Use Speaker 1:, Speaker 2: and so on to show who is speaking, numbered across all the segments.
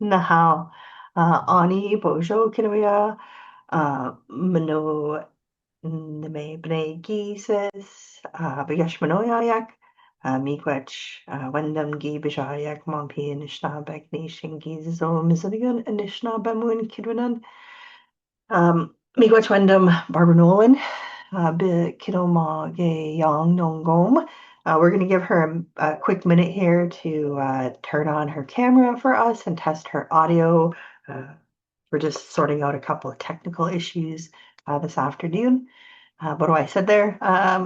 Speaker 1: Nahal, Ani Bojo Kinawea, Mano Neme Bne Gises, Bigash Manoyak, Miigwech, Wendam Gi Bijayak, Mompi, and Ishnabek Nation Gizes, O Mizanigan, and Ishnabamun Kidwanan, Miigwech Wendam Barbara Nolan, Bit Kidoma Ge Yang Nongom. We're going to give her a quick minute here to turn on her camera for us and test her audio. Uh, we're just sorting out a couple of technical issues this afternoon. What I said there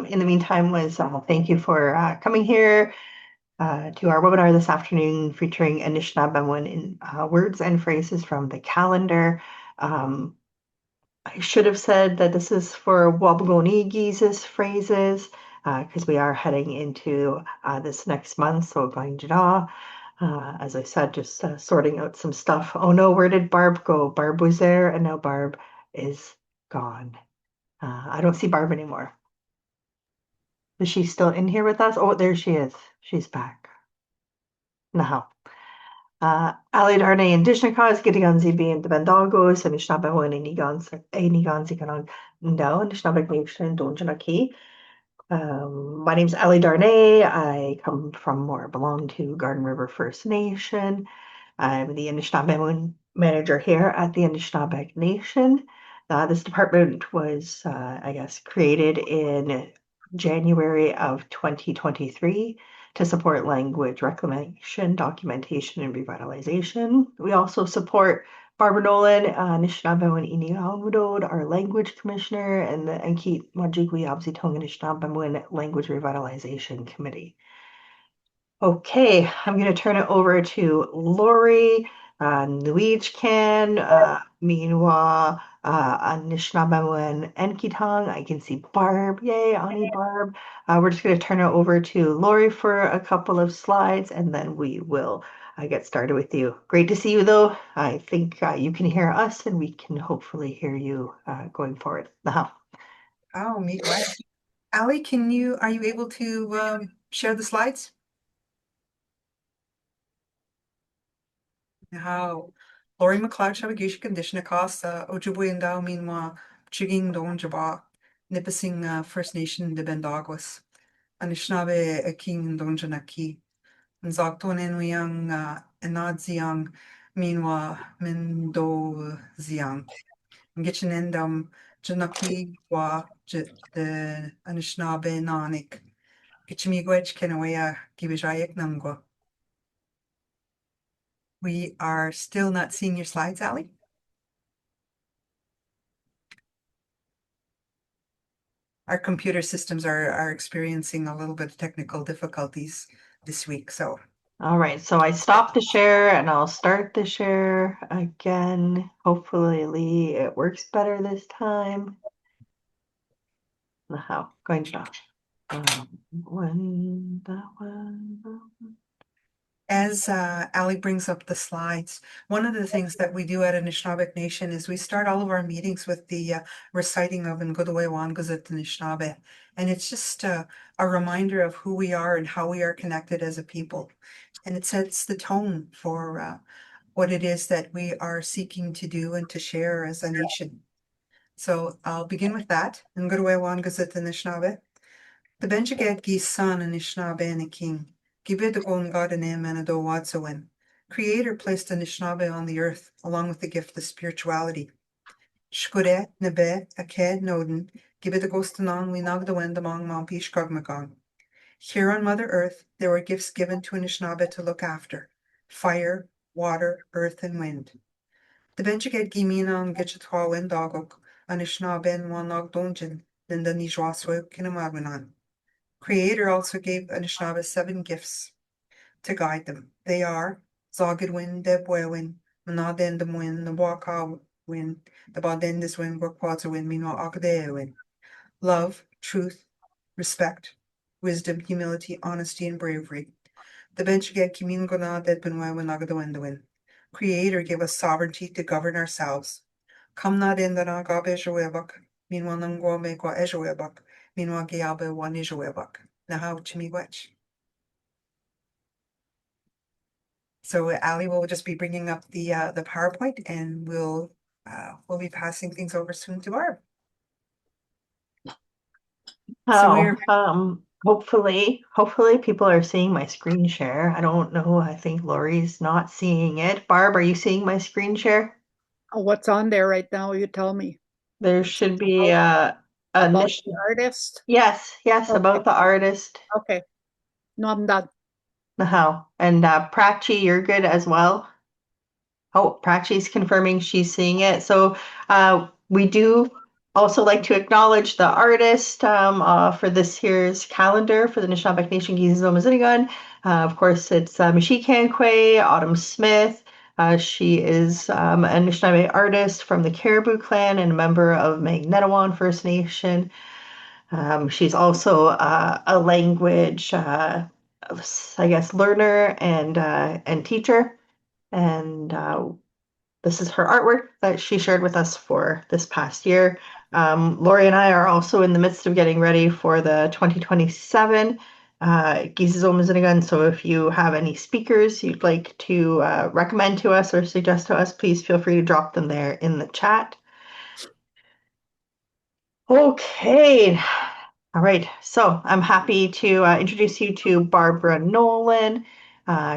Speaker 1: in the meantime was thank you for coming here to our webinar this afternoon featuring Anishinaabe in words and phrases from the calendar. I should have said that this is for Wabagonigi's phrases because we are heading into this next month. So Gainjira, as I said, just sorting out some stuff. Oh no, where did Barb go? Barb was there and now Barb is gone. I don't see Barb anymore. Is she still in here with us? Oh, there she is. She's back. Now. Ali Darnay and Dishnakaz, Gideon ZB and the Bendagos, and Ishnaba and Inigan Zikanon Ndao, and Ishnabak Nation, Donjanaki. My name's Ali Darnay. I come from or belong to Garden River First Nation. I'm the Anishinaabe manager here at the Anishinaabe Nation. This department was, I guess, created in January of 2023 to support language reclamation, documentation, and revitalization. We also support Barbara Nolan, Anishinaabe Inialmudod, our language commissioner, and the Ankit Majigwi Abzitong Anishinaabe Language Revitalization Committee. Okay, I'm going to turn it over to Lori, Nuijcan, Minwa, Anishinaabe Enkitong. I can see Barb. Yay, Ani Barb. We're just going to turn it over to Lori for a couple of slides and then we will get started with you. Great to see you though. I think you can hear us and we can hopefully hear you going forward.
Speaker 2: Oh, me glad. Ali, are you able to share the slides? How Lori McLeod Shabagish condition across Ojibwe and Dao meanwhile Chiging Don Jaba Nipissing First Nation de Bendagwas Anishinaabe a King and Don Janaki and Zocton and Wiang Enad Ziang meanwhile Mindo Ziang Gitchin Endam Janaki Wa the Anishinaabe Nanik Gichimigwech Kenawea Gibijayak Namgwa. We are still not seeing your slides, Ali. Our computer systems are experiencing a little bit of technical difficulties this week, so.
Speaker 1: All right, so I stopped the share and I'll start the share again. Hopefully it works better this time. How? Going to stop. When that one.
Speaker 2: As Ali brings up the slides, one of the things that we do at Anishinaabe Nation is we start all of our meetings with the reciting of Ngudwe Wangazit Anishinaabe. And it's just a reminder of who we are and how we are connected as a people. And it sets the tone for what it is that we are seeking to do and to share as a nation. So I'll begin with that. Ngudwe Wangazit Anishinaabe. The Benjagad Gi son Anishinaabe and a king. Gibidagon Gadanim Manado Wadsawin. Creator placed Anishinaabe on the earth along with the gift of spirituality. Shkure Nebe Ake Noden Gibidagostanon Winagdawind among Mampish Gogmagong. Here on Mother Earth there were gifts given to Anishinaabe to look after: fire, water, earth, and wind. The Benjagad Giminan Gichatwa Windagok Anishinaabe and Wanog Donjin Linda Nijwaswe Kinamagwanan. Creator also gave Anishinaabe 7 gifts to guide them. They are Zogidwin, Debwewin, Manadendamwin, Nabwakawin, Nabadendiswin, Gwakwazawin, Mino Akadewin. Love, truth, respect, wisdom, humility, honesty, and bravery. The Benchaged Kimingona Dedbenwewin Agadawendawin. Creator gave us sovereignty to govern ourselves. Come not in the Nagabeshawebak, Minwanangwamekwa Eshawebak. Meanwhile, Giabe Wanijawebak. Now, Chimiwech. So Ali will just be bringing up the PowerPoint, and we'll be passing things over soon to Barb. So we're
Speaker 1: Hopefully people are seeing my screen share. I don't know. I think Lori's not seeing it. Barb, are you seeing my screen share?
Speaker 3: Oh, what's on there right now? You tell me.
Speaker 1: There should be a
Speaker 3: About the artist?
Speaker 1: Yes,
Speaker 3: Okay.
Speaker 1: about the artist.
Speaker 3: Okay. No, I'm done.
Speaker 1: And Prachi, you're good as well. Oh, Prachi's confirming she's seeing it. So we do also like to acknowledge the artist for this year's calendar for the Anishinaabe Nation Gizizo of course, it's Mishi Kankwe, Autumn Smith. She is an Anishinaabe artist from the Caribou Clan and a member of Magnetawan First Nation. She's also a language, I guess, learner and teacher. And this is her artwork that she shared with us for this past year. Lori and I are also in the midst of getting ready for the 2027 Gizizo Mizinigan. So if you have any speakers you'd like to recommend to us or suggest to us, please feel free to drop them there in the chat. Okay. All right, so I'm happy to introduce you to Barbara Nolan.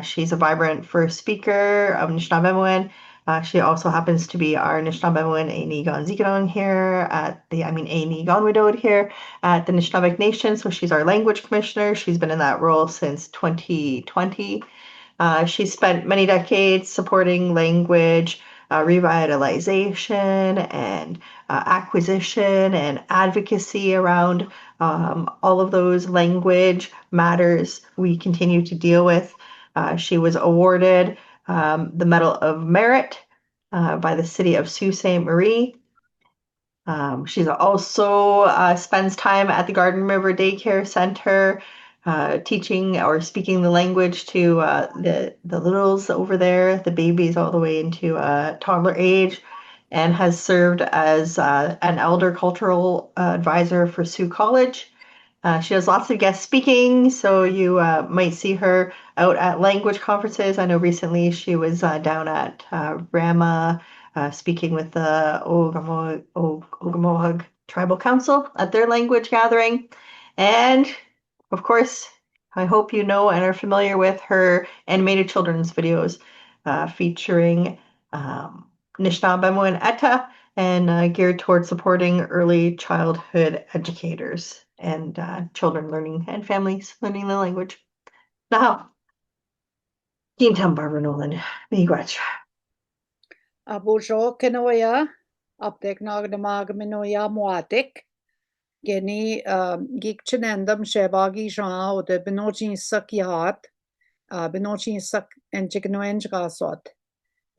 Speaker 1: She's a vibrant first speaker of Anishinaabe. She also happens to be our Anishinaabe Aini Gonziganong here Aini Gonwidod here at the Anishinaabe Nation. So she's our language commissioner. She's been in that role since 2020. She spent many decades supporting language revitalization and acquisition and advocacy around all of those language matters we continue to deal with. She was awarded the Medal of Merit by the city of Sault Ste. Marie. She's also spends time at the Garden River Daycare Center, teaching or speaking the language to the littles over there, the babies all the way into toddler age, and has served as an elder cultural advisor for Sioux College. She does lots of guest speaking, so you might see her out at language conferences. I know recently she was down at Rama speaking with the Ogamohag Tribal Council at their language gathering. And of course, I hope you know and are familiar with her animated children's videos featuring Anishinaabe and Etta and geared towards supporting early childhood educators and children learning and families learning the language. Now, Gintam Barbara Nolan, miigwech.
Speaker 3: Abujo Kenoya, Uptek Nagadamaga Minoya Muatik, Geni Gikchenendam Shebagi Jean, the Benochin Sakiat, Benochin Sak and Chikanoenjgasot.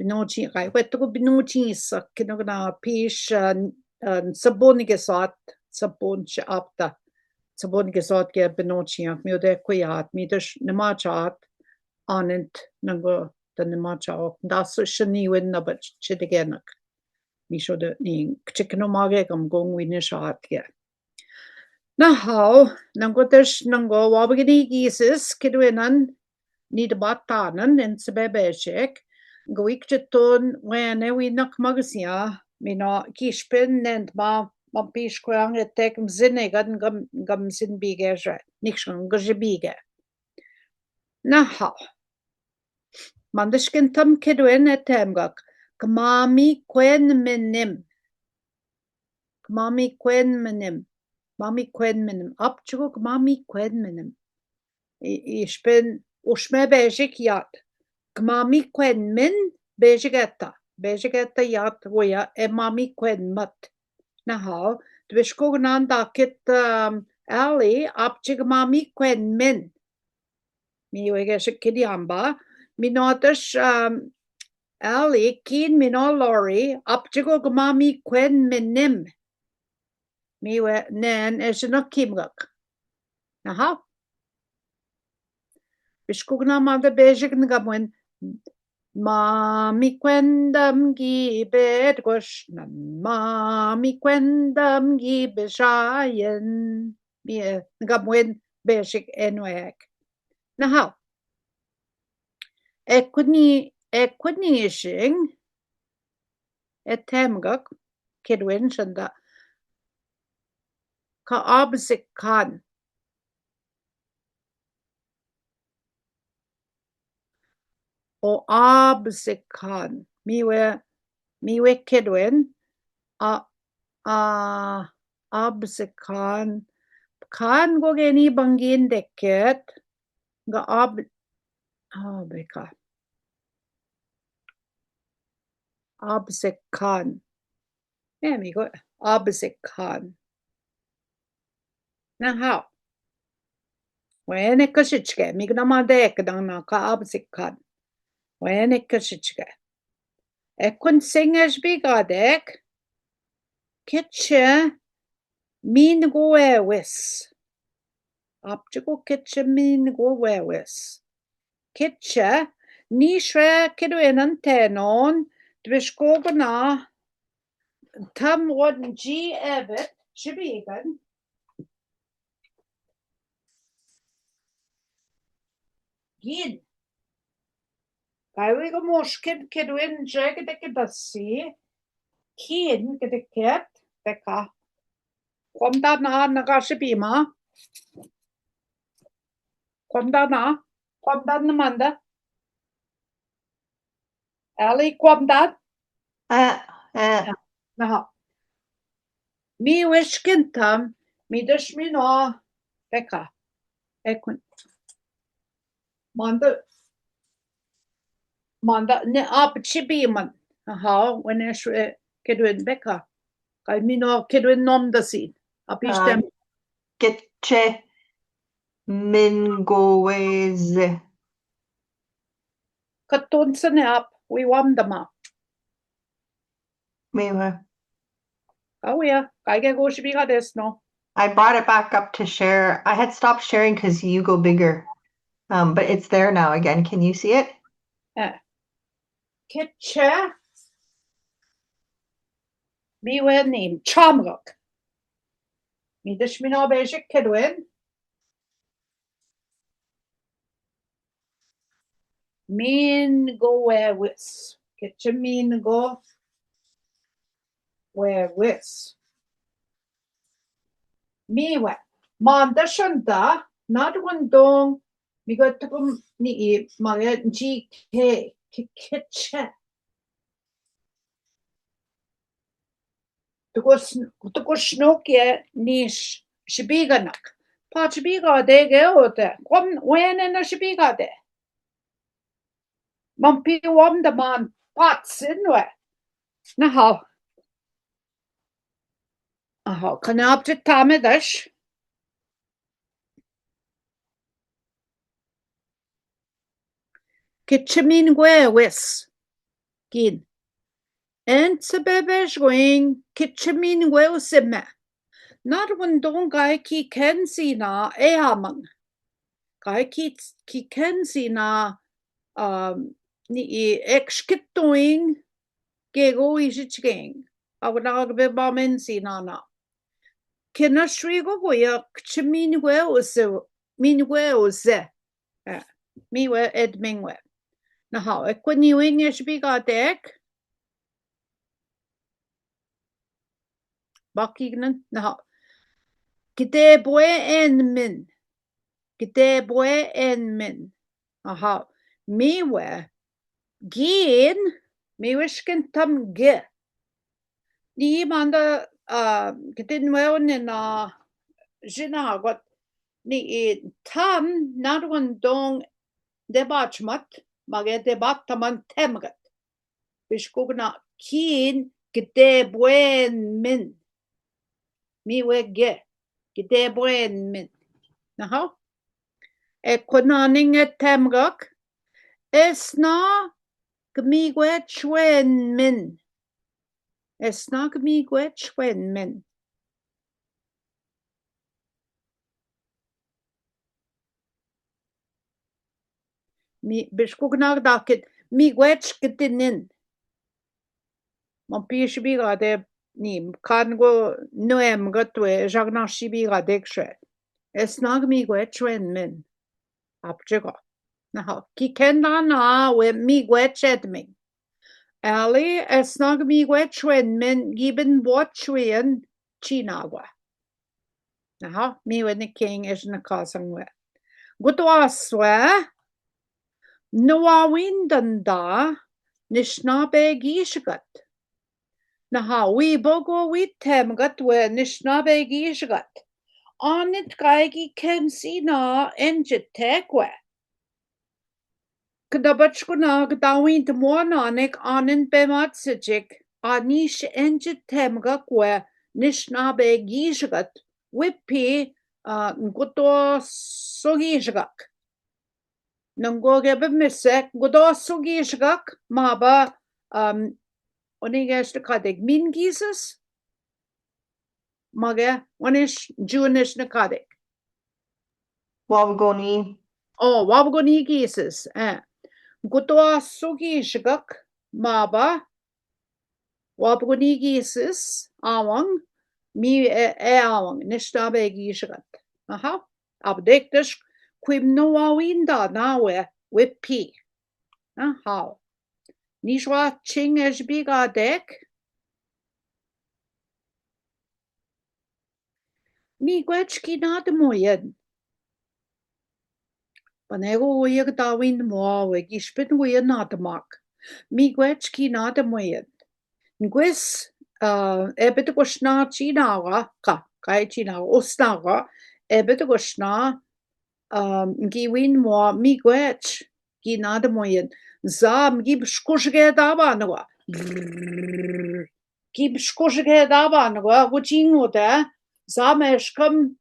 Speaker 3: Benochin, I went to Benochin Sak, Kinogana Pish and Sabonigasot, Sabonch Apta. Sabonigasot get Benochin, Mude Quiat, Midish Nemachat, Anent Nango. Den macha das shani win na but chidigenak mi shode ning chiknomage gam gong win shat ge na how nango there's nango wabgini gises kidwenan need batanan and sebebeshek goik chiton when we nak magasia mi no kishpen and ma pish kwang etek mzine gam sin bige nikshon gajbige na how Mandishkin tam kidwin etemgak. Kmami quen minim. Kmami quen minim. Mami quen minim. Apchugo kmami quen minim. Ich bin ushme bejik yat. Kmami quen min bejigetta. Bejigetta yat woya e mami quen mat. Naha, dwishkogan dakit Ali apchig mami quen min. Mi wege shikidiamba. Minotash Ali kin minolori apchigo gmami quen minim. Miwe nen eshinokimgak. Aha. Bishkugna manda bejik ngamwen Mami quendam gibet gwashnan Mami quendam gibeshayen Ngamwen bejik enweg. Naha. equinishing etemgak kedwin shanda ka opposite kan o opposite kan miwe kedwin opposite kan go geni bangin deket ga beka opposite kan migo opposite kan na how wene kashichke mignama dek dangna ka opposite kan wene kashichke ekun singesh bigadek kitche min go wes optical kitche min go wes kitche nishre kedwenan tenon dvishkogana tam wad g evet shibigan gin Kaiwigo moshkid kedwin jegedekidasi kin gedeket beka kwamda na nagashibima kwamda namanda Ali kwamda naha mi wishkintam mi dashmino beka ekun manda ne apchibiman aha wenesh kedwin beka kai mino kedwin nom dasin apistem
Speaker 1: Getche Mingoweze.
Speaker 3: Katunsane up we wamdama
Speaker 1: Miwe.
Speaker 3: oh yeah kaige go shibiga desno
Speaker 1: I brought it back up to share. I had stopped sharing because you go bigger. But it's there now again. Can you see it?
Speaker 3: Kitche miwe nim chamrok mi dashmino beje kedwin min go wis kitche min go wis miwe manda shanta not one dong mi got ni mage GK kitche Tuko snokje nish shibiganak. Pa shibiga dege ote. Kwam wene na shibiga de. Man pi wam de man patsin we. Na how. Aha, kan jeg opp til tamedash? Kitchemin wis. Gin. En sebebe shwing kitchemin sime. Not one don guy ki kensi na eamang. Guy ki kensi na ni ekskitoing gego ishiching. Awnag be bamensi na. Kena shrigo goya kitchemin minwe miwe edmingwe. Na how equiniwing ishbiga dek. Bakignan na Gidebwe en min. Aha. Miwe gin miwishkin tam ge. Ni manda gidinwe na jina got ni tam narwan dong debachmat mage debattaman temgat. Bishkugna kin gidebwe min. Miwe ge gidebwen min. Naha. Ekonaning temgak. Esna gmigwe chwen min. Esna gmigwe chwen min. Mi bishkugnag dakit migwech gitinin. Man pishibiga de Nim kan go noem gatwe jagna shibiga dekshe. Esnag mi gwe chwen min. Apjega. Naha, ki kenda na we mi gwetchedming. Ali esnag mi gwetchwen men giben watchwen chinagwa. Naha, mi when the king is na kasangwe. Gutwaswe, Noa windanda, Nishnabe gishagat. Naha, we bogo we temgat we Nishnabe gishagat. Onit gaigi ken sina enjit tekwe. Kadabachkuna gdawin monanik anin bematsijik, anish enjit temgak we Nishnabe gishagat. Whippy nguto sogishgak. Nangoge bemisek, gudo sogishgak, maba onigesh de kadig min gises. Mage, wanish Junish na kadig.
Speaker 1: Wabgoni.
Speaker 3: Oh, wabgoni gises. Gudo sogishgak, maba wabgoni gises, awang. Mi awang, nishtabe gishagat. Aha, abdektish quim no awinda nawe with P. Aha. Nishwa ching es biga dek. Mi gwetchki na de moyen. Panego weeg da wind moawe, gishpin weeg na de mak. Mi gwetchki na de moyen. Ngwis ebit goshna chinawa kai chinawa osnawa ebit goshna giwin mo mi gwetch ginade moyen zam gib shkushge dabanwa gib shkushge dabanwa wuchingoda zameshkam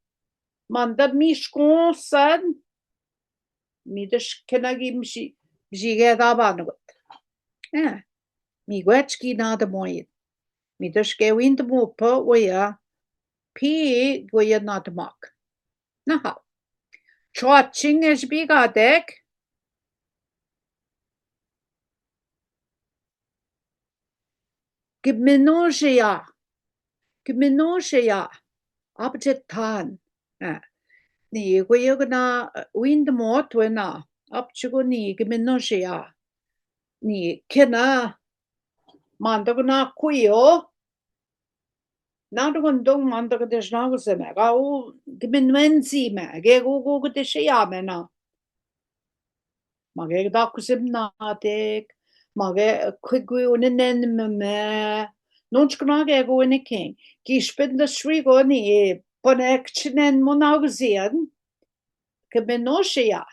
Speaker 3: mandad mi shkonsan mi desh kenagim shi jige dabanwa mi gwetch ginade moyen mi dus gewin de moepe wea P wea not mak. Naha. Chaching is bigadek. Gminosia. Gminosia. Abjetan. Ni wea gna wind mot wena. Abchugo ni gminosia. Ni kena mandagna kuyo. Nadugundung mandagdeshnaguseme. Gau gminwenzi me. Gego gudeshayamena. Mage dakusim nadik. Mage kwigwi uninen me. Nunchknage go in a king. Gishpin the shrigo ni ponekchinen monagzian. Gminoshia.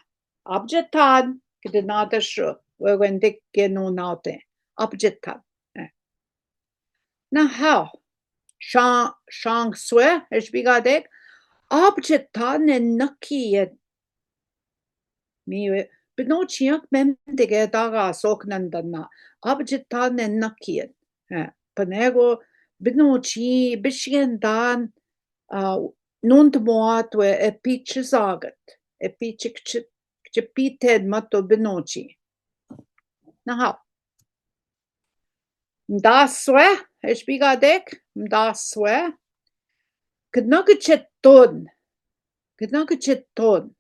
Speaker 3: Abjetan. Gdenadashu. Wewendik genonate. Abjetan. Now how? Shang swe is bigadek. Abjetan en nakiet. Mi benochiak mendige daga soknandana. Abjetan en nakiet. Panego benochi bishien dan nunt moat we epichisagat. Epichik chipited mato benochi. Now how? Mdaswe is bigadek. Mdaswe. Knagetcheton. Knagetcheton.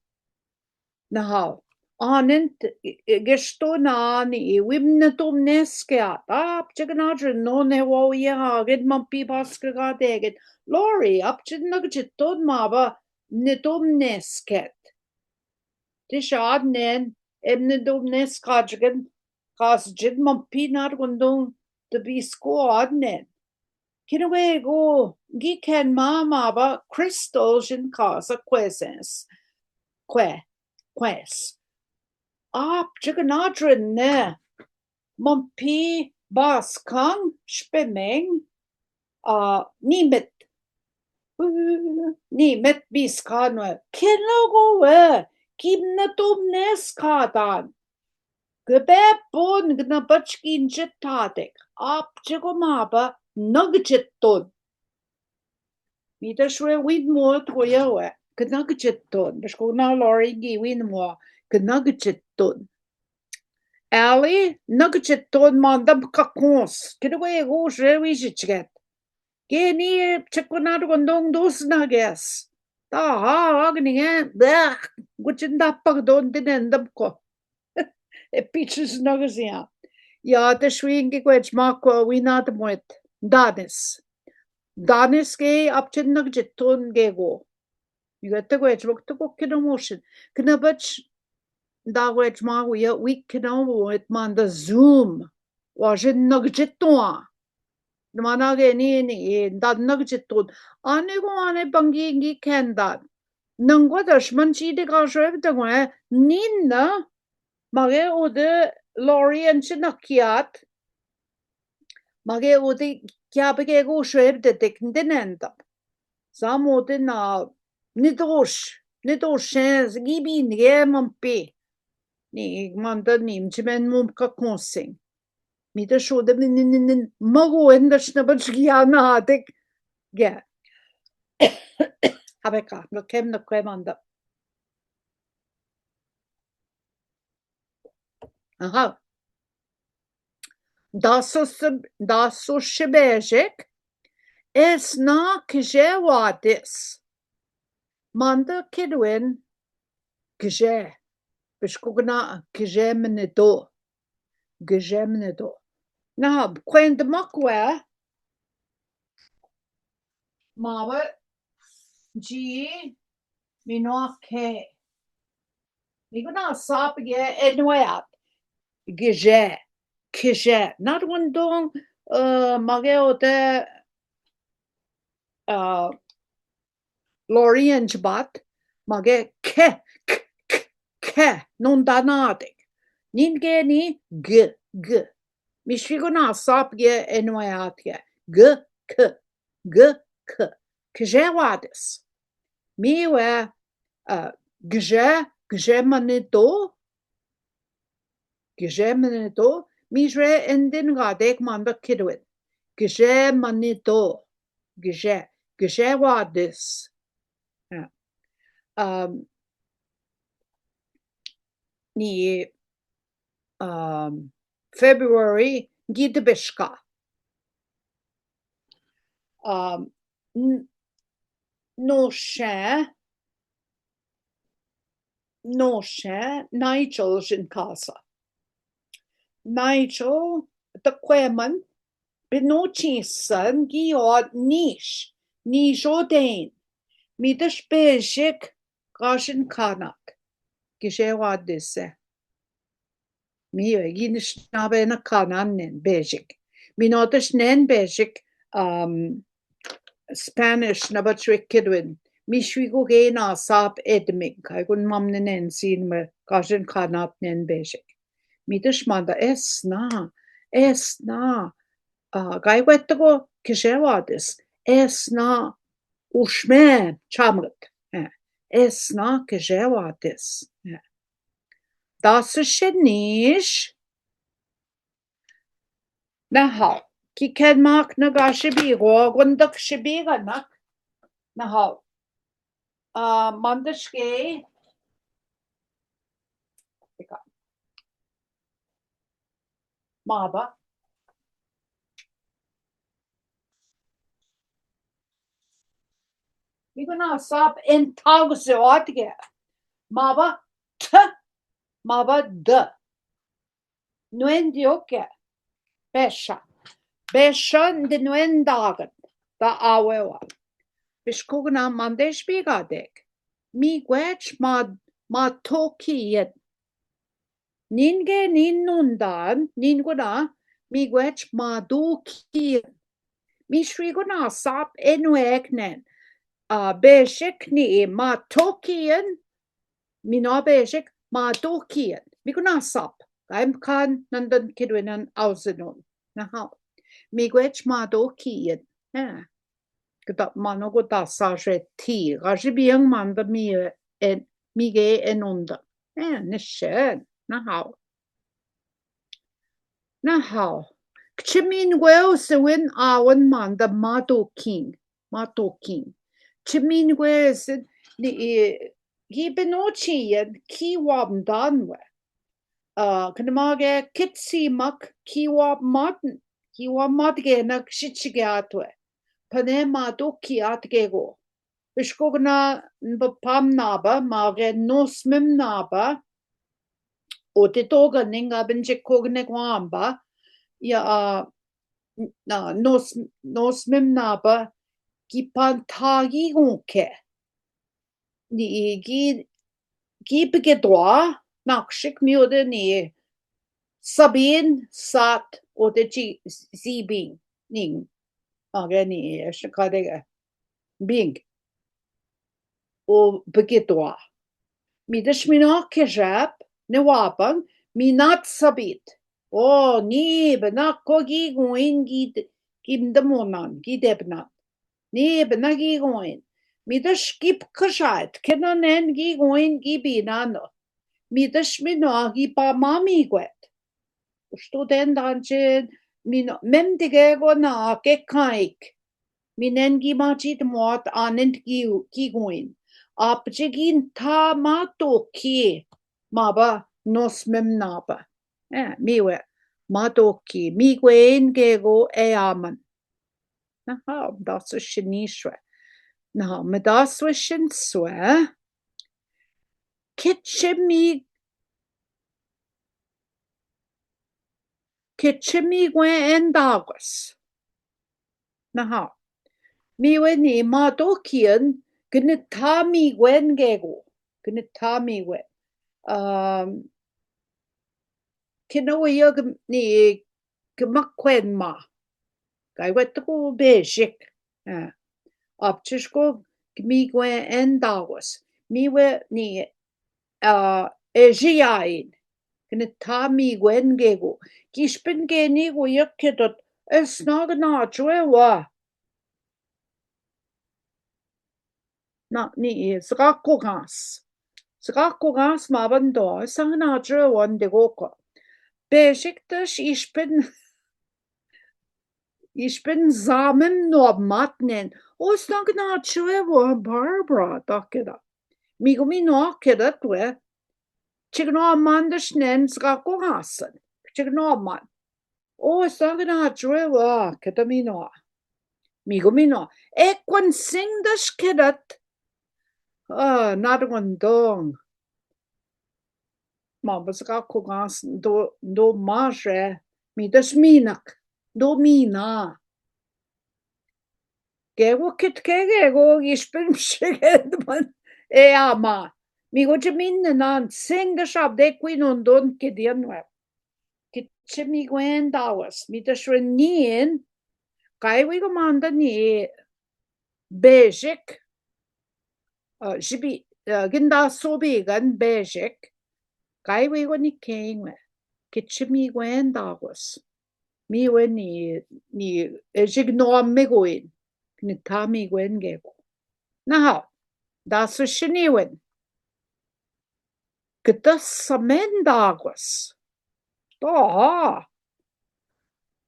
Speaker 3: Now how? Anent gestonani wimnatum neskeat. Up chiganadra no ne wo ya get mumpy baskaga deget. Lori up chinagetcheton maba nitum nesket. Tishad nen emnidum neskajgan. Kas jid mumpy nargundung to be squad nen. Kinaway go giken mama ba crystals in casa quesens. Ques. Up chiganadrin ne. Mumpy bas kang spimming. Nimet. Nimet biskanwe. Kinago we. Keep natum neskadan. Gebebon gnabachkin jetadik. Up chigomaba. Nuggetton. Midashwe wid more toyawe. Knuggetton. Bishkuna lori gi win more. Knuggetton. Ali nuggetton mandam kakons. Kidaway go shrewichget. Geni chekuna gondong dos nages. Ta agni bah. Guchinda pagdon dinendam ko. pitches nagazia. Ja, de swing gwech mako wina de moit. Danis. Danis ge apchin nagjitun ge go. You got the gwech book to go kid motion. Knabach da gwech ma we can it man the zoom. Was it nagjitun? The manage ni that nagjitun. Ane go ane bangi ken that. Nangwa dashman chi de gashrev de gwe ninna mage ode lorry and chinakiat mage ode kyabege go shrev de dekndenenda sam ode na nidosh gibi nge mampe ni manda nim chimen mum ka konsing mi de shode nin mago endash na bachgiana dek ge habeka no kem na kwemanda. Aha. Daso shebejek es na kje wadis. Manda kidwin kje. Bishkugna kje mnedo. Kje mnedo. Na kwend makwe mawa ji mino ke. Niguna sap ye enwayat. Kje. Kje. Not one dong mageo de Lorien jbat mage ke non danadik. Ninge ni g. Mishiguna sap ye enwayat ye. G. Kje wadis. Miwe kje manido. Kje manido. Mishre endin gadek manda kidwin. Kje manido. Kje wadis. Ni February gidbishka. No share Nigel in casa. Nigel the Queman Benochi son giod niche Nijodain Midish Bejik Gashin Kanak Gishewa disse. Mi ginish nabe na kanan nen Bejik. Minotish nen Bejik Spanish nabatrik kidwin. Mishwigo gena sap edming. I gun mam nen sin me Gashin Kanat nen Bejik. Midish manda es na. Gai wettago Gishewadis. Es na ushme chamrit. Es na Gishewadis. Das shenish. Naha. Ki ken mak na gashibigo. Gundak shibiga nak. Naha. Mandashke. Maba. We're gonna stop in Taugusiwatige. Maba t Maba d. Nuendioke. Besha. Besha de nuendagen. Da awewa. Bishkugna mandesh bigadek. Mi gwech ma tokiyen. Ninge ninundan. Ninguna. Mi gwech ma dokiyen. Mi shriguna sap enueknen. Beshik ni ma tokiyen. Mina beshik ma dokiyen. Mi guna sap. I'm kan nandan kidwinan ausenon. Naha. Mi gwech ma dokiyen. Gda manogo da saje ti. Gajibiang manda mi ge enunda. Nishen. Naha. Naha. Chimin well sewin awan manda ma doking. Ma doking. Chimin well said the Gibenochi ki wab danwe. Kanamage kitsi mak ki wab madden. Ki wab madge nak shichigatwe. Panema doki atgego. Bishkogna pam naba, mage nosmim naba. o te toga ninga benje kogne kwamba ya nos memnaba ki pantagi gonke ni gi begedwa nakshik miode ni Sabine sat o de zibing ning agani shakadega bing o begedwa mi deshmina kejap ne wapang mi nat sabit o ni benak kogi goin gim demonan gidebnat ni benagi goin mi deshkip kajat kenanen gi goin gibinano mi deshmina gi pa mami gwet Studenten mem digego na ke kaik minen gi machit mot anent gi goin apjegin ta mato ki maba nos mem naba miwe mato ki mi gwen gego e aman na ha das is shnishwe na me das was shin swe kitchemi gwen endagus na ha miwe ni mato kian gnita mi gwen gego gnita mi gwen kinoya ni gmakwen ma gai wetko bejik apchishko mi gwen endagus miwe ni ejiain gnita mi gwen gego gishpin geni go yakkedot esnag na chwewa na ni zrakogas mabando sang na chwewan de goko Besiktas ich bin Samen no matnen osnag na chwewa Barbara dakeda mi no kedat we chigno mandashnen zrakogasen chigno man osnag na chwewa ketamino migomino ekwan sing das kedat nadwandong Mabas zrakogas do marje mi das minak do mina Gego kit kego ispin shigedman ama mi go minne nan sing das ab de queen on don kedianwe kit mi gwen dawas mi das renien kai we go manda ni bejik jibi ginda sobi gan bejik kai we go ni kengwe kit mi gwen dawas mi we ni jigno megoin ni tami gwen gego na ha das shiniwen Gyda samen dawas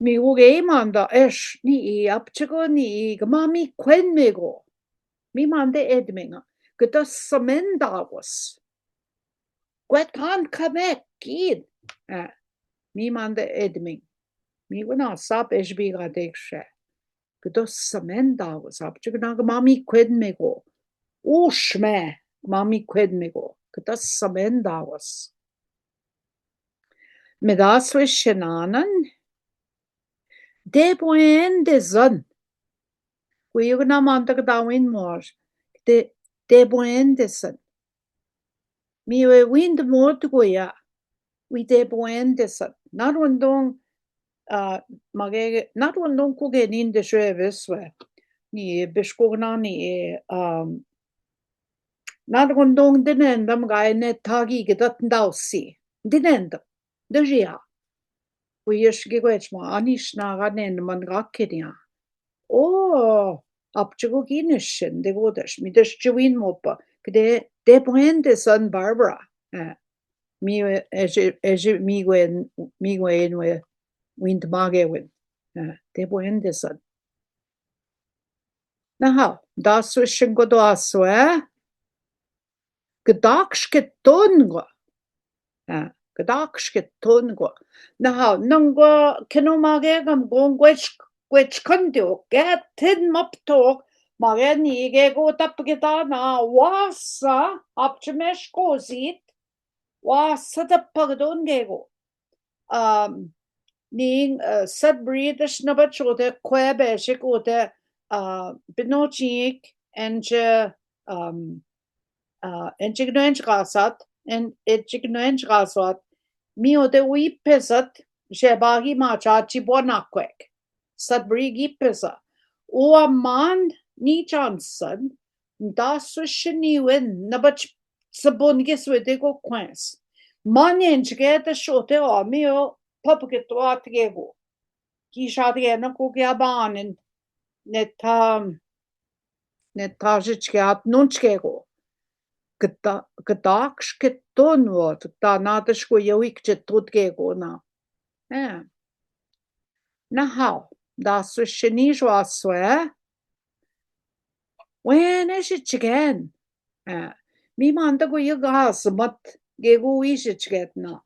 Speaker 3: mi uge manda ni apchigo ni gmami kwen mego mi mande edminga gyda samen dawas gwet kan kamek gyd mi mande edming mi wana sap eshbi gadek she gyda samen dawas apchigo na gmami kwen mego ushme gmami kwen mego gyda samen dawas Medas we shenanan de buen de zon we na manda dawin mor de buen de zon mi we wind mod goya we de buen de zon not wondong not wondong ku genin de shreves we ni beskogna ni not wondong dinendam gai ne tagi gedat dausi dinendam de jia we yeshgewech ma anishna ganen man gakkenya apchigo ginishin de godesh mi des chwin mopa kde de brende son Barbara mi mi gwen we wind magewin de brende son na ha das shin godo aso gedakshke tongo gedakshke tongo na ha nongo kenomage gam gwech kandio get tin mapto mage ni ge go tapgeda na wasa apchmesh kozit wa sadapagdon gego. Ning Sudbury the Schnabachote, Quebeshik or the Binochik and Enchignoenchgasat and Enchignoenchgasat, Mio de we pesat, Shebagi Machachi Bonaquek, Sudbury Gipesa, or man ni Johnson, Dasushin Nabach Sabungis with the go quens. Man enchget the shote or mio. Public to atgego. Kishatgena kugiabanen netajichgat nunchgego. Gedaksh ketonwot, da nadishko yoik jetutgego na. Na how? Das is shenijwa swe. When is it again? Mi manda go yagas mat gego is it get na.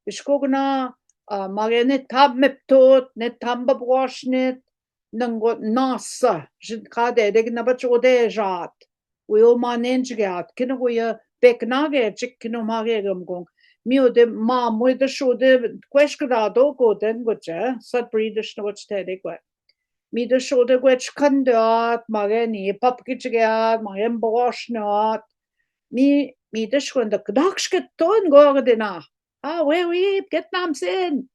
Speaker 3: Bishkogna Marine tab meptot, net tamba washnet, nango nasa, jikade, degnabachode jat. We all manenjgat, kinoya beknage, chickino magegum gong. Mio de mam with the show de questionado go then which Sudbury the snowch tedique. Me the show de which conduct, Mareni, popkitchigat, my emboshnot. Me the shwin the kdakshket ton gordina. Where we get nams in.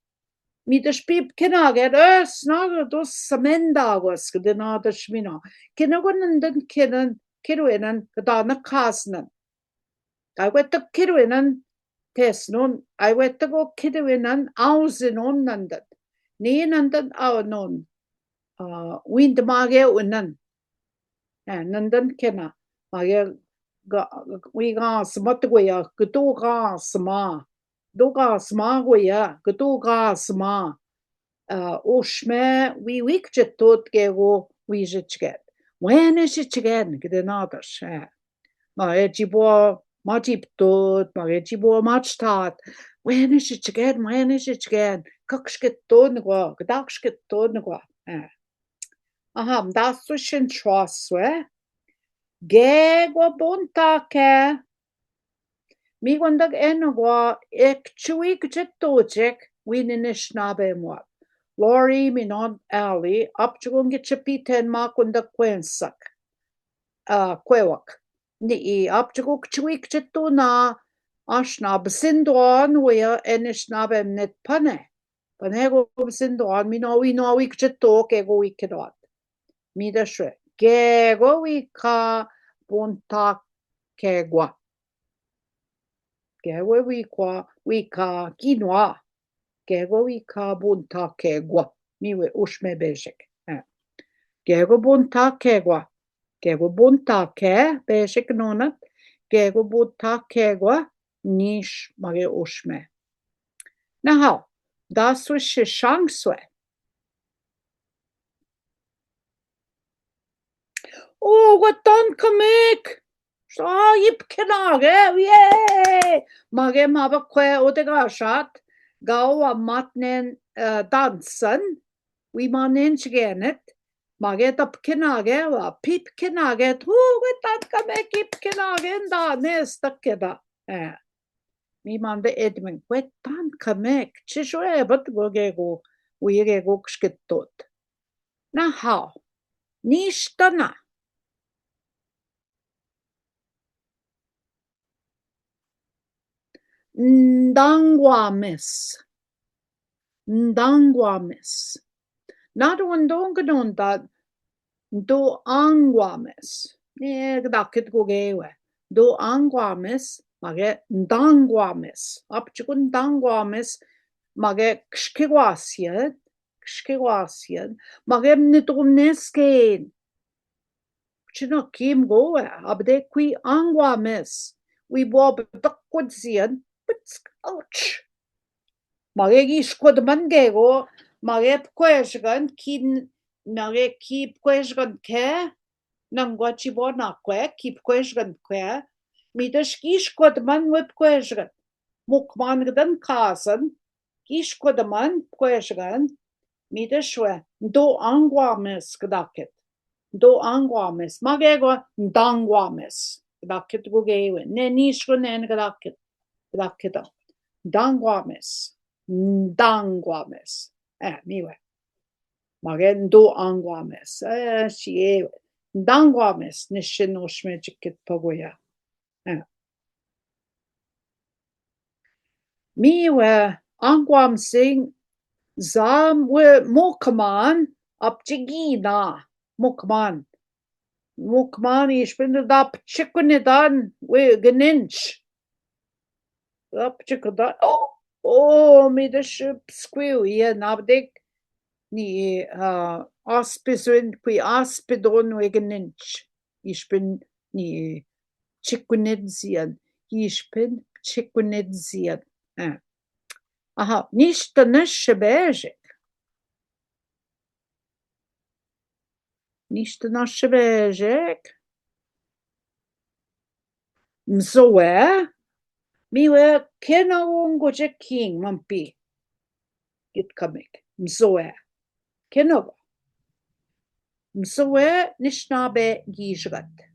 Speaker 3: Me the spip kinaget, snagger dos samendagos, the nada schmina. Kinagon and then kiruinan, Kadana Kasnan. I went to kiruinan, Tesnon, I went to go kiruinan, ausin on London. Neen and then our non. Wind mage unan. And London kena. We got smatwaya, Kutuga sma. Doga sma goya, Kutuga sma. Oshme, we wikjet tot gego, we jitget. When is it again? Get another share. My jibo, my jeep tot, my jibo, much tart. When is it again? When is it again? Coxket tonegua, Gdaxket tonegua. Aham, that's so shin troswe. Gegwa bontake. Mi wandag enogwa ek chuik jettojek, wininish nabe mwap. Lori minon alley, up to get chippy 10 mark on the quensak. Quewak. Ni up to go chuik jetuna, ashnab sindon, where enishnab net pane. Panego sindon, we know we jetok ego we cannot. Mi the shre. Gego we ka bonta kegwa. Gego we ka quinoa. Gego we ka bonta kegwa. Miwe ushme beshik. Gego bonta kegwa. Gego bonta ke beshik nonat. Gego bonta kegwa nish mage ushme. Now, das was shangswe. Oh, what done comic? So yip kenage, yay! Mage maba kwe odegashat. Gau a matnen dansen. We manen genet. Mage tap kenage, wa pip kenage. Oh, what done comic yip kenage da nestakeda. Mi man de edming. What done comic? Chishoe, but go gego. We gego ksketot. Na how? Nishtana. Ndangwamis. Not one dongadon that do angwamis. Dakit go gewe. Do angwamis, mage ndangwamis. Up chukun dangwamis, mage kshkiwasian, mage nitumneskein. Chino kim go, abde qui angwamis. We bob backwardzian. Ouch. Mage squad mangego, mage question, kin nage keep question care, nanguachi bonakwe, keep question care. Midash squad man with question. Mukman dan kasan, squad man question. Midashwe, do angwames gdaket. Do angwames, magego dangwames. Gdaket go gewe, ne nishko nen gdaket. Lakida. Dangwames. Dangwames. Miwe. Magendo angwames. Shie. Dangwames. Nishinoshme jikit pagoya. Miwe. Angwam sing. Zam we Mokman. Abjigina. Mokman. Mokman ich bin da Chikunedan. We geninch. Mi de squeal ja nabdik ni aspisuin qui aspidon wegen ninch. Ich bin ni Chikunedsian. Ich bin Chikunedsian. Aha, nicht der Nesche Beige. Nicht der Nesche Beige. Mzoe. Miwe kena wongoje king mampi. Git kamik. Mzoe. Kena. Mzoe nishnabe gijrat.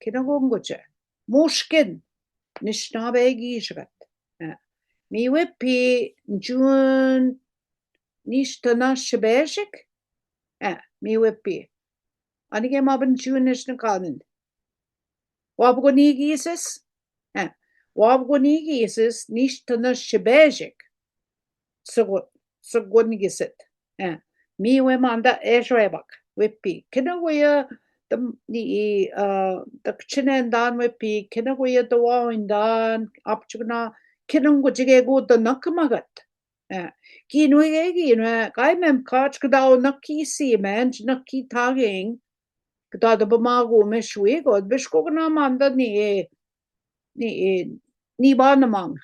Speaker 3: Kena wongoje. Mushkin. Nishnabe gijrat. Miwe pi jun nishtana shebejik. Miwe pi. Anige maben jun nishnakanin. Wabgoni gises. Wabgoni gises nishtana shebejik. Sogoni giset. Miwe manda eshrebak. Wipi. Kena waya the kchinendan wipi. Kena waya the wawindan. Apchuna. Kinong gujigego the nakamagat. Kinwege, Kaimem Kach Kadao Naki Siemens, Naki Tagging, Kada Bamago Meshwe, God Bishkogana Manda ni Banamang.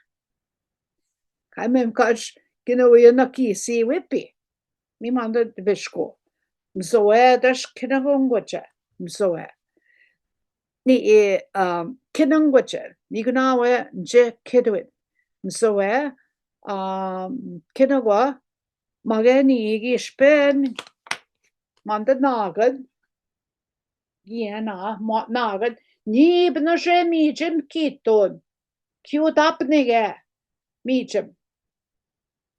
Speaker 3: Kaimem Kach Kinowe Naki Si Whippy. Mi Manda Bishko. Mzoe Dash Kinagongwacha. Mzoe. Ni Kinangwacha. Niganawe Je Kidwin. Mzoe. Kinagwa magani gispen manda nagad giena nagad ni bnashe mijim kiton cute up nige mijim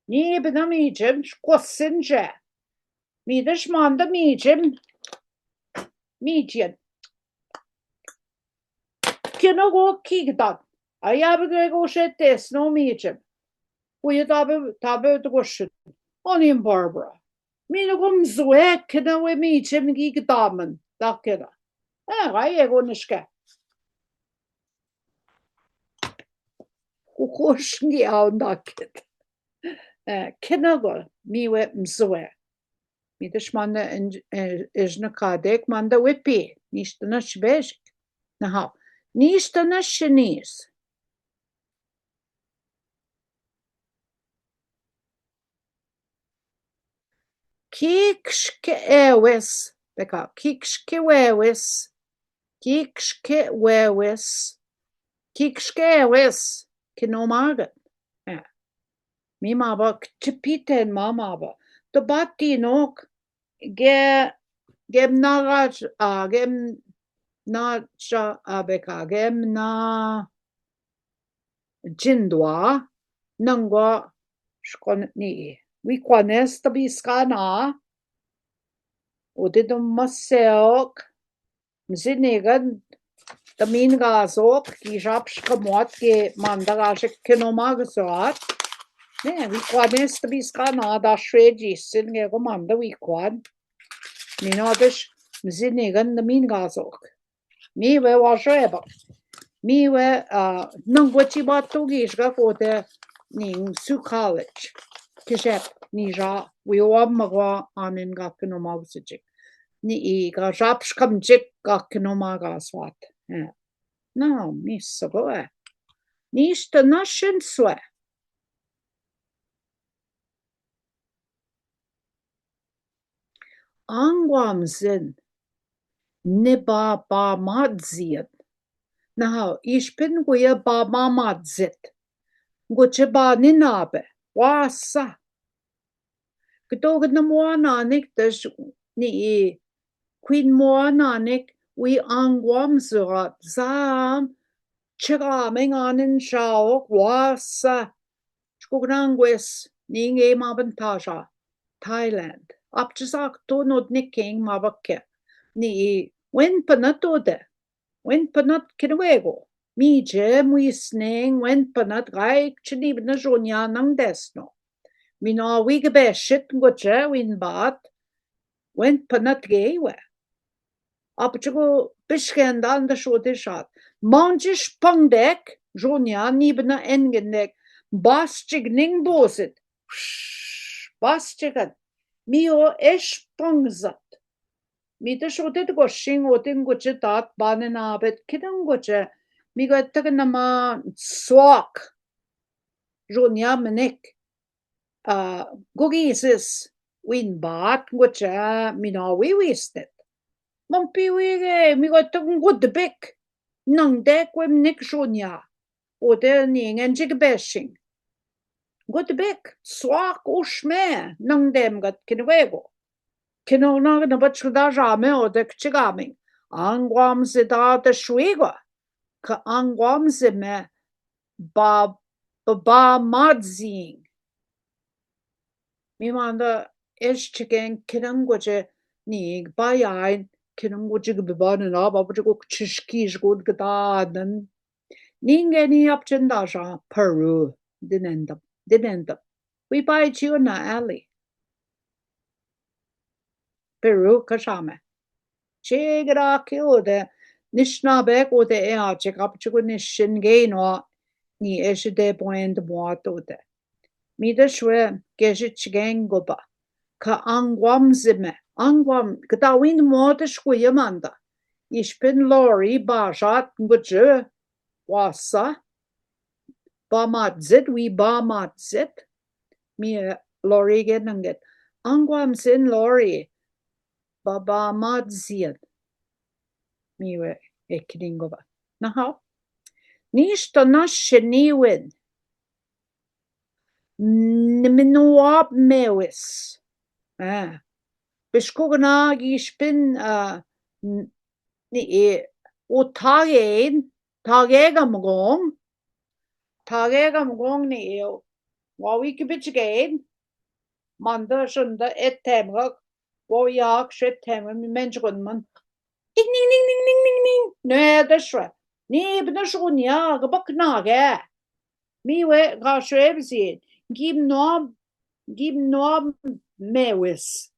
Speaker 3: ni bna mijim squassinje midish manda mijim mijian Kinago kigdan ayabrego shetes no mijim we tabe the question. Only in Barbara. Mina gum zwek kena we mi chimgi gdamen. Dakera. I go nishka. Kukoshni out dakit. Kena go mi we mzwe. Mi dishmanda ijnakadek manda whippy. Nishtana shbeshik. Naha. Nishtana shinis. Kikshke ewes, beka, kikshke wewes, kikshke wewes, kikshke ewes, kinomagan. Mi maba, chipiten mamaba. The bati nok, gem naraj, gem na cha beka, gem na jindwa, nangwa, shkon ni. We quanes to be scana. O did the maselk. Mzinigan the mean gazok, Gijapsh kamot, ge mandagashik kinomagazot. Yeah, we quanes to be scana, da shreji, sin gegomanda, we quad. Minodish Mzinigan the mean gazok. Me we was reba. Me we nungwachi batu gishga for the ning su college. Kishep nija we magwa anin gakinomagzijik. Ni ga rapshkamjik gakinomagaswat. No, miss boe. Nishta nashin swe. Angwamzin niba ba madzit. Now, ich bin we ba madzit. Gucheba ninabe. Wasa. Gedoged na moananik dus ni Queen moananik we angwam zurat zam Chigaming anin shao wasa. Chkugnangwes ning e mabantaja. Thailand. Apchisak to nod ni king mabakke. Ni wen panatode. Wen panat kinwego. Mi je mui sneng wen panat gaik chini bna jonya nang desno. Mi na wigbe shit ngoche win bat. Wen panat gewe. Apchigo bishkenda an de shode shat. Manjish pangdek jonya ni bna engendek. Bastig ning bosit. Bastigan. Mi o esh pangzat. Mi de shode de goshing o den goche dat banen abet kidan goche. Mi go tagan ma swak. Jonya menek. Gogisis win bat goche mi na we wistet. Man piwige mi go tagan god bek. Nang dek wem nik jonya. O de ning en jig bashing. God bek swak o shme nang dem gat kinwego. Kino na batchda jame o de kchigaming. Angwam zida de shwigo. Ka angwam zime ba madzing. Mi manda esh chicken kinam goje ni bayain kinam goje gbiban na babu go chishkish god gdaden. Ningeni apchenda ja Peru dinendam. We buy you na alley. Peru kashame. Chegra kiode nishnabek o de ea check up chigo nishin gaino ni eshe de point moato de. Mi de shwe geshit gang goba. Ka angwam zime. Angwam gdawin moate shkuyamanda. Ich bin Lori bajat nguje wasa. Ba matzit we ba matzit. Mi Lori genanget. Angwam sin Lori. Baba madzian. Mi we ekningoba. Naha. Nishta nasheniwin. Minuab mewis. Bishkogana gishpin ni o tageen tagegamgong ni wawi kibitchgain manda shunda ettemgak wayak shettem mi menchgunman ding ding ding ding ding ding ding ne dashra ni bnashgunya gabaknage mi we gashrebzin gib nob mewis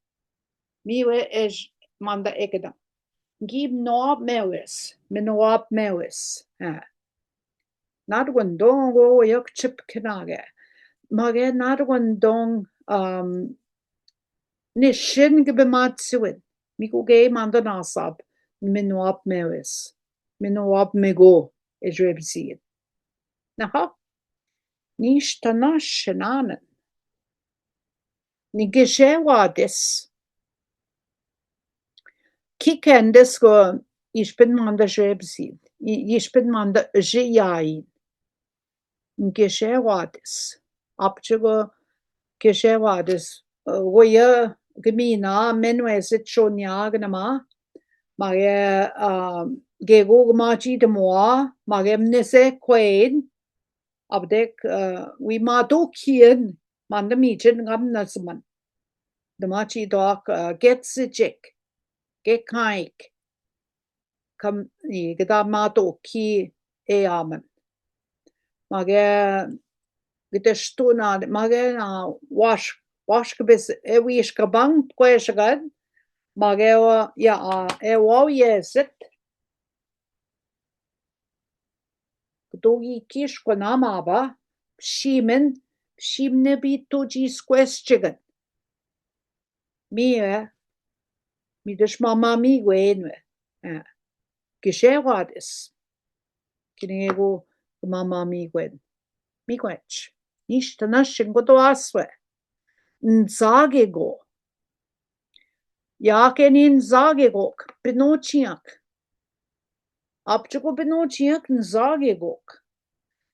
Speaker 3: mi we es manda ekeda gib nob mewis minoab mewis Nadwandong go yak chip kinage mage nadwandong nishin gibematsuin mi go ge manda nasab minoab mewis minoab mego ejrebzin naha nish tanash shinanen ni geshewadis kikendes go ich bin manda jrebzin ich bin manda jiyain geshewadis apchigo geshewadis goya gemina menwesit shonya gnama mage gego gmachi de moa mage mnese quain abdek we mado kien manda michin ngam nasman the machi doc gets jik get kaik kam ni gada mado ki e aman mage gitestuna mage na wash gebis e wish kabang kweshagad mage ya e wow yesit dogi kish konama ba shimne bi toji squeschigan mi dish mama mi gwenwe geshewadis kinego mama mi gwen mi gwech nish tanashin goto aswe nzagego yakenin zagegok binochiak apchuko binochiak nzagegok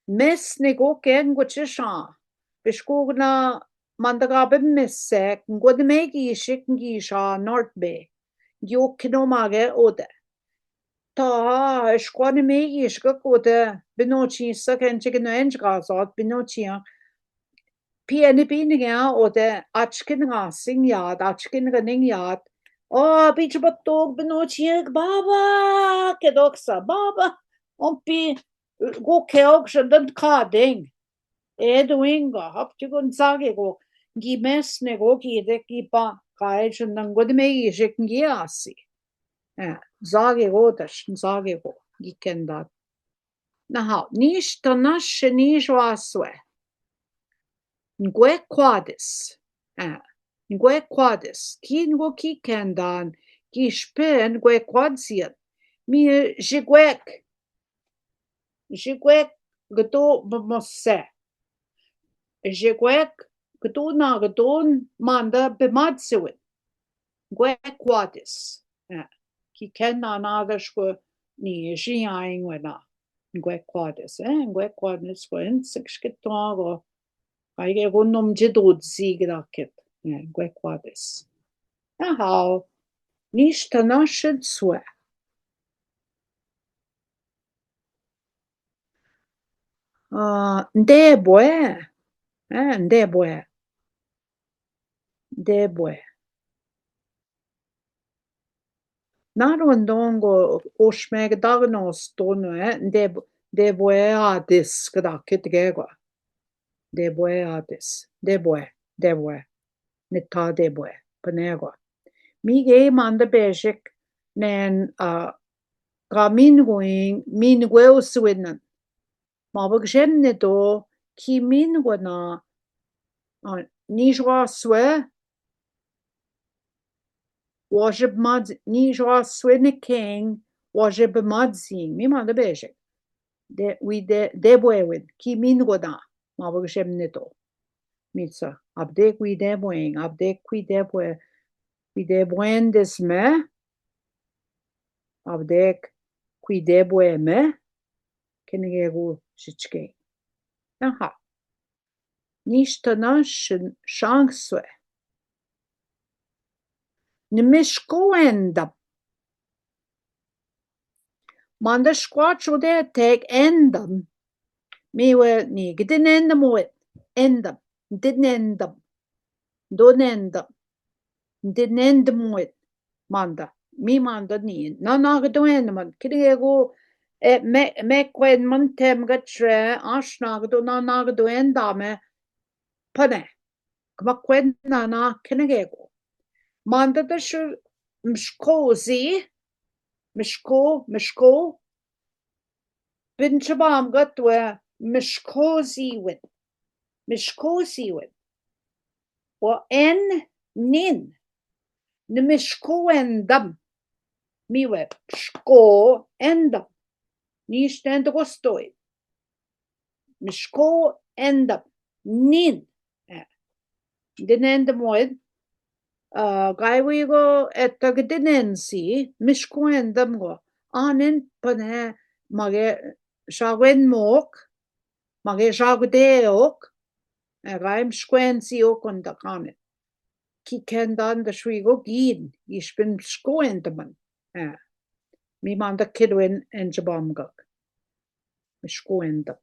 Speaker 3: mesnego ken gochisha bishkogna mandagabe messek ngodmegi shikngisha north bay gyo kinomage ode Ta squan me iska kote benochi saken chicken enchgasot benochia. Pieni bininga ode achkin rasing yad achkin running yad. Oh, beach batog benochia baba kedoksa baba. Ompi go keog shandan kading. Edwinga hap chigun sage go. Gimes nego gide gipa kai shandan god me ishikin giasi. Sage go sage go gikendat. Naha, nish tanash nish waswe. Ngwe quadis. Ngwe quadis. Ki ngo ki kendan. Ki spen ngwe quadsian. Mi jigwek. Jigwek gato bmosse. Jigwek gato na gaton manda bemadsewin. Ngwe quadis. Ki kendan agashko ni jiaing wena. Ngwe quadis. Ngwe quadis go insikskitago. Ai gonnom jedodzi graket. Ngwe quadis. Aha. Nish tanashed swe. Ndebwe. Ndebwe. Ndebwe. Narondongo oshmeg dagnos tono ndebwe adis graket gego. Debwe adis. Debwe. Nita debwe. Panego. Mige manda beshik nen ga min gwelswinnen. Ma begenne do ki min gwana nijwa swe wajib mad nijwa swe ne king wajib madzing mi manda beshik. Debwe ki min gwana ma begenne do. Mitsa abdek we debwing abdek we debwe. Qui debwen desme, abdek qui debwe me, kenegegu shichke. Aha. Nishtana shangswe. Nimishko endam. Manda squatcho de teg endam. Mewe ni gidin endam wit. Endam. Didn endam. Don endam. Didn endam wit. Manda. Mi manda ni. Na nagdo endam. Kenegegu me kwen man tem gatre ashnagdo na nagdo endame. Pane. Kma kwen na kenegegu. Manda da shu mshkozi. Mishko. Bin chabam gatwe mishkozi wit. Mishkozi wit. Wa nin. Nimishko endam. Miwe shko endam. Nish tendrostoi. Mishko endam. Nin. Din endam wid. Gaiwigo etagdinensi. Mishko endam go. Anin pane mage shagwen mok. Mage shagdeok. Gaim shkwensi ok on da kanet. Ki kendan da shwigo gin. Ich bin shko endaman. Mi man da kidwin en jabamgak. Mishko endam.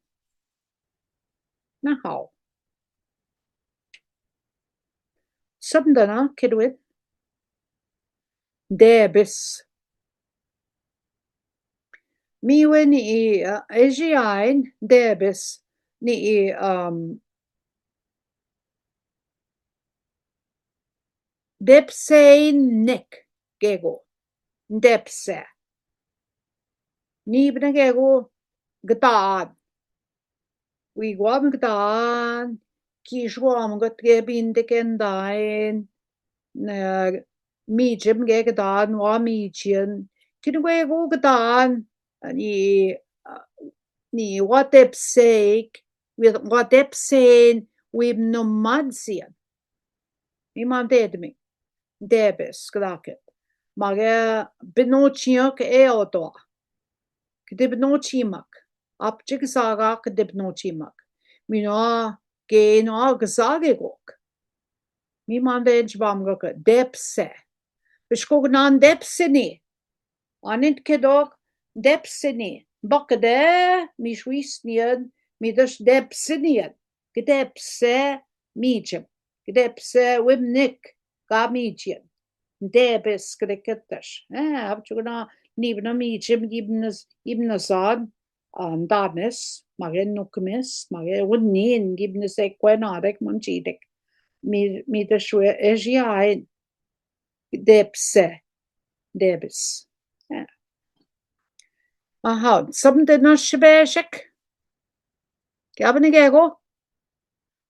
Speaker 3: Na how. Sabdana kidwin. Debis. Miwe ni ejiain debis ni depsein nek gego. Depse. Ni bna gego gdad. We gwam gdad. Kishwam got gebin dekendain. Mijim gegdad wa mijin. Kinwego gdad. Ni what depseik. What depsein. We nomadsian. Mi man dedmi. Debes graket. Mage benochiak eodoa. Kdibnochimak. Apchik saga kdibnochimak. Mino ge no gzagegok. Mi man dejbamgak depse. Bishkog nan depseni. Anit kedok depsini. Bakade mishwisnian midas depsinian. Gedepse mijim. Gedepse wimnik gamijian. Debes gedeketash. Abchugana nibna mijim gibnasad. Danis, magen nukumis, magen wunnin gibnas equenadek munchidek. Mida shwe ejiain depse debis. Aha, something na shbeshik. Gabnigego.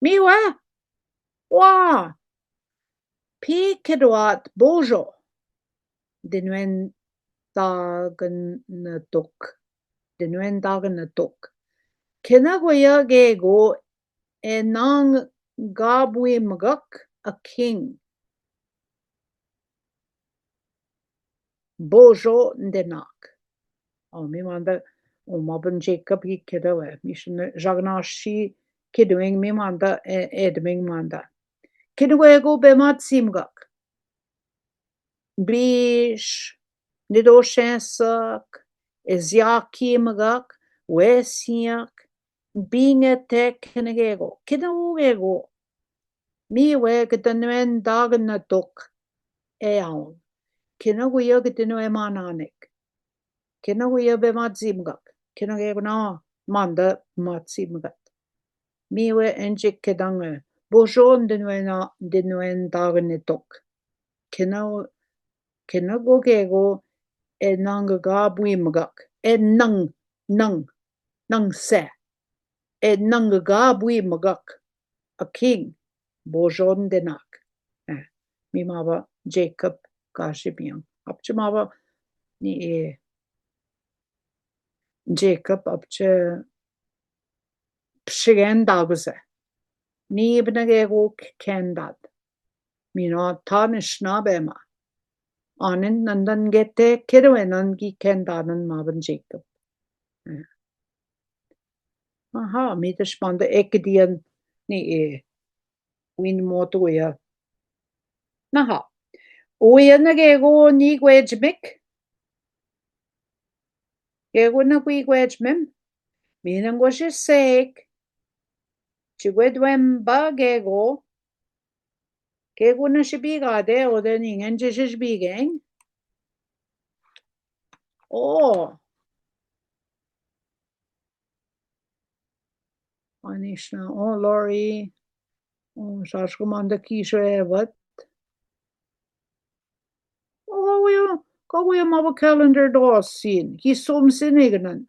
Speaker 3: Miwa. Wa. Pikedwat bojo. Dinwen dagen natuk. Dinwen dagen natuk. Kinagwaya gego enang gabwi magak a king. Bojo ndenak. Mi manda mabun Jacob hi kedawe. Mission jagnashi kidoing mi manda edming manda. Kidwego bemat simgak. Bish nidoshensak ezyaki magak wesiak bingetek kenegego. Kidawego. Mi we kedanwen dagen na dok eaun. Kinawaya kedino emananik. Kinawaya bemat simgak. Kinagego na manda mat simgat. Mi we enjik kedange. Bojon dinwen dagen na dok. Kinago gego enanga bwimgak. Nang se. Nanga bwimgak. A king. Bojon denak. Mi mava Jacob Kashibian. Apchimava ni Jacob apche pshigen daguse. Ni ibnagego kendad. Mino tanishna bema. Anin nandan gete kirwenan gi kendanan mavan Jacob. Aha, mitashpanda ekdian ni win motoya. Naha. Uyanagego ni gwejmik. Gego na gwejmim. Minangwashi sek. Chigwedwem ba gego. Gego na shibigade o den ingen jishbigeng. Oh. Anishna. Oh, Lori. Oh, Shashkumanda Kisha Evat. Oh, we have a calendar dos sin. He's some sinignan.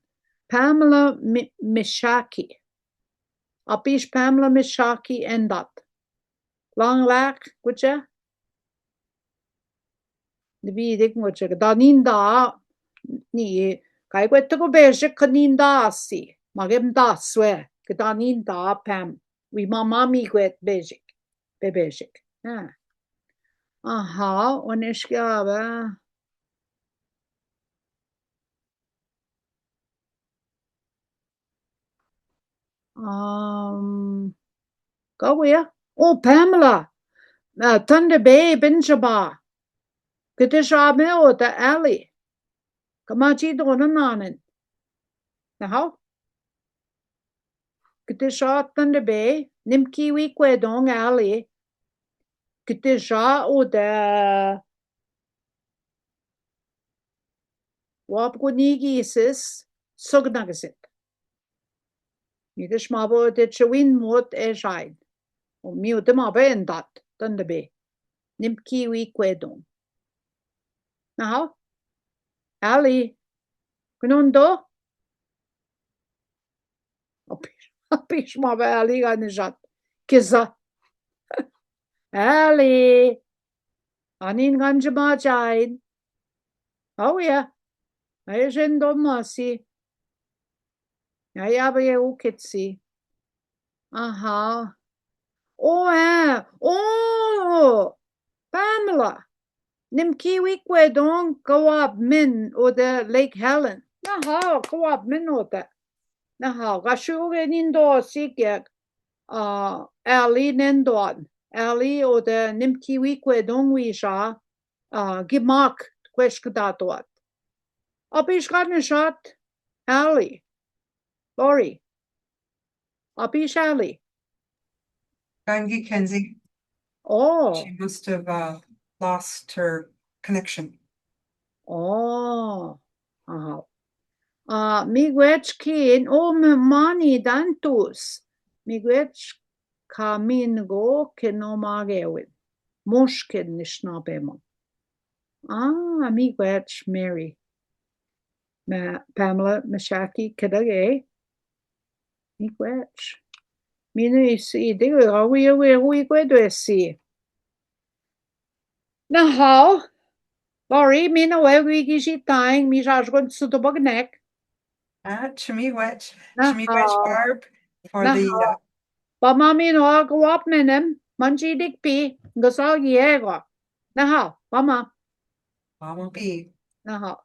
Speaker 3: Pamela Mishaki. Apish Pamela Mishaki and that. Long lack, gutja? The bidig gutja. Daninda ni kaigwetago beje kaninda si. Magem da swe. Daninda Pam. We mamami gwet bejik. Bebejik. Aha, onishgava. Go where? Oh, Pamela. Thunder Bay, Benjaba. Kidisha the alley. Kamachi donanan. Now, Kidisha Thunder Bay, Nimki Weekwedong alley. Kidisha the Wapgunigi sis, Sugnagasit. Nidishmabo de Chawin mot eshide. O mute mabe that, Thunder Bay. Nimki Weekwedong. Now, Ali, Gnundo? Apish mabe Ali ganijat. Kiza. Ali. Anin ganjama jaid. Oh, yeah. I jendo masi. I abe ukitsi. Aha. Oh, Oh, Pamela. Nimki Weekwedong go min or the Lake Helen. Naha, go min or that. Naha, Gashuga nindo sikek. Ali nendon. Ali or the Nimki Weekwedong wisha. Gimak kweshkudatuat. Abi schade shot. Ali. Lori. Abi Shali.
Speaker 2: Gangi Kenzie,
Speaker 3: Oh.
Speaker 2: she must have lost her connection.
Speaker 3: Oh. Aha. Miigwech kin mani dantus. Miigwech kamin go kenomagewin. Mushkin nishnabema. Miigwech Mary. Pamela Mashaki Kadage. Miigwech. Minu isi digo we gwedwesi. Na how? Lori, mina we gishi time, mi jajgon sutobognek.
Speaker 2: Chimiwech
Speaker 3: Na how?
Speaker 2: Barb for
Speaker 3: Na
Speaker 2: the
Speaker 3: how? Ba mami no go up menem, manji dikpi, gasal yego. Na how? Mama.
Speaker 2: Mama B.
Speaker 3: Na how?